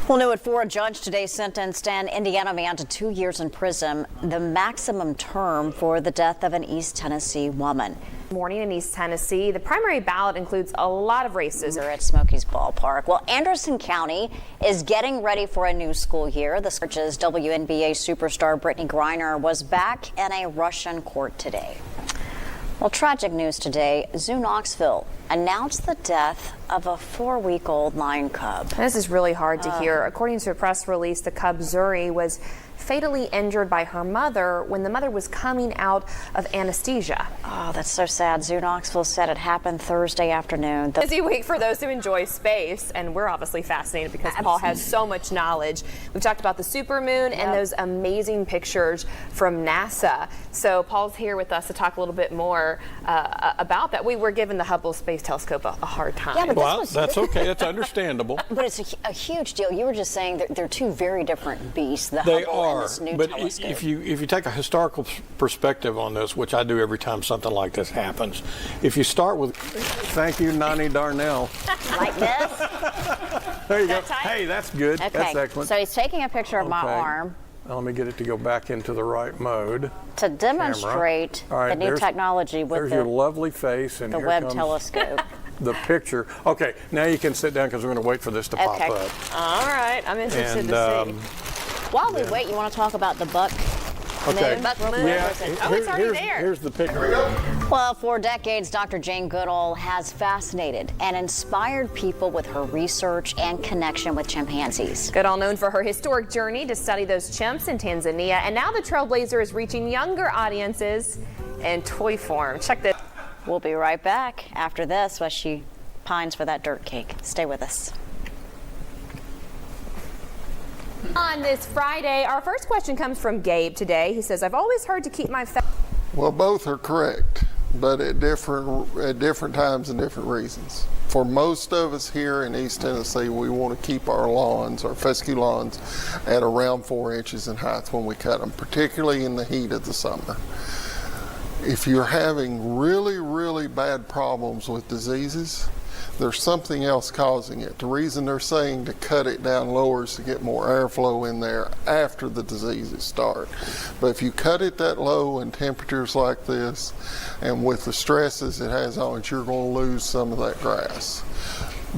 Well, new at 4, a judge today sentenced an Indiana man to 2 years in prison, the maximum term for the death of an East Tennessee woman. Morning in East Tennessee. The primary ballot includes a lot of races. They're at Smokies Ballpark. Well, Anderson County is getting ready for a new school year. The search's WNBA superstar Brittany Griner was back in a Russian court today. Well, tragic news today. Zoo Knoxville announced the death of a 4-week-old lion cub. This is really hard to hear. According to a press release, the cub Zuri was fatally injured by her mother when the mother was coming out of anesthesia. Oh, that's so sad. Zoo Knoxville said it happened Thursday afternoon. Busy week for those who enjoy space, and we're obviously fascinated because Paul has so much knowledge. We've talked about the supermoon and those amazing pictures from NASA. So Paul's here with us to talk a little bit more about that. We were giving the Hubble Space Telescope a hard time. Yeah, but well, that's okay. It's understandable. But it's a huge deal. You were just saying that they're two very different beasts. The They Hubble and are, this new but telescope. if you take a historical perspective on this, which I do every time something like this happens, if you start with, thank you, Nani Darnell. Like this? There you go. That tight? Hey, that's good. Okay. That's excellent. So he's taking a picture of my Okay. arm Let me get it to go back into the right mode. to demonstrate All right, the new technology with there's your lovely face, and the here Webb comes telescope. the picture. Okay, now you can sit down because we're going to wait for this to pop Okay. up. All right, I'm interested And to see. While we wait, you want to talk about the buck okay, moon? Buck moon. yeah, Oh, it's already here's, there. here's the picture. Well, for decades, Dr. Jane Goodall has fascinated and inspired people with her research and connection with chimpanzees. Goodall, known for her historic journey to study those chimps in Tanzania, and now the trailblazer is reaching younger audiences in toy form. Check this. We'll be right back after this as she pines for that dirt cake. Stay with us. On this Friday, our first question comes from Gabe today. He says, I've always heard to keep my Well, both are correct, but at different times and different reasons. For most of us here in East Tennessee, we want to keep our lawns, our fescue lawns, at around 4 inches in height when we cut them, particularly in the heat of the summer. If you're having really, really bad problems with diseases, there's something else causing it. The reason they're saying to cut it down lower is to get more airflow in there after the diseases start. But if you cut it that low in temperatures like this, and with the stresses it has on it, you're going to lose some of that grass,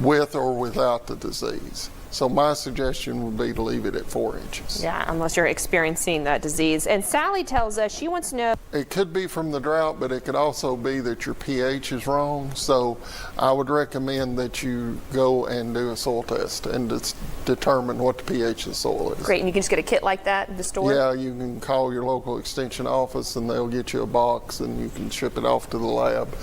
with or without the disease. So my suggestion would be to leave it at 4 inches. Yeah, unless you're experiencing that disease. And Sally tells us she wants to know. It could be from the drought, but it could also be that your pH is wrong. So I would recommend that you go and do a soil test and determine what the pH of the soil is. Great, and you can just get a kit like that at the store? Yeah, you can call your local extension office and they'll get you a box and you can ship it off to the lab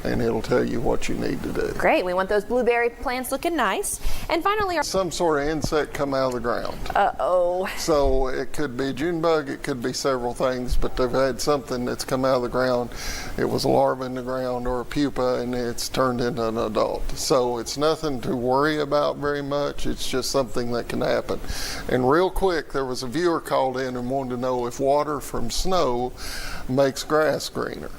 and it'll tell you what you need to do. Great, we want those blueberry plants looking nice. And finally, Some sort of insect come out of the ground. uh-oh. So it could be a June bug, it could be several things, but they've had something that's come out of the ground. It was a larva in the ground or a pupa and it's turned into an adult. So it's nothing to worry about very much. It's just something that can happen. And real quick, there was a viewer called in and wanted to know if water from snow makes grass greener.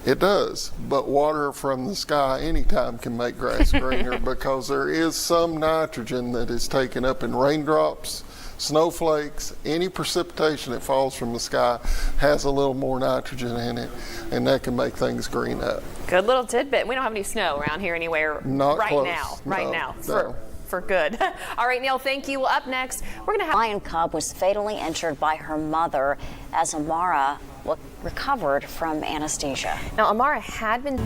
It does, but water from the sky anytime can make grass greener because there is some nitrogen that is taken up in raindrops, snowflakes, any precipitation that falls from the sky has a little more nitrogen in it, and that can make things green up. Good little tidbit. We don't have any snow around here anywhere Not right close. now. No, Right now. no. For good. All right, Neil, thank you. Well, up next, we're going to have... Lion cub was fatally injured by her mother as Amara recovered from anesthesia. Now, Amara had been...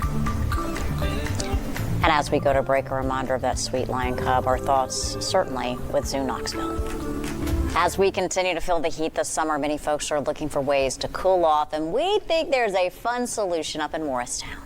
And as we go to break, a reminder of that sweet lion cub, our thoughts certainly with Zoo Knoxville. As we continue to feel the heat this summer, many folks are looking for ways to cool off, and we think there's a fun solution up in Morristown.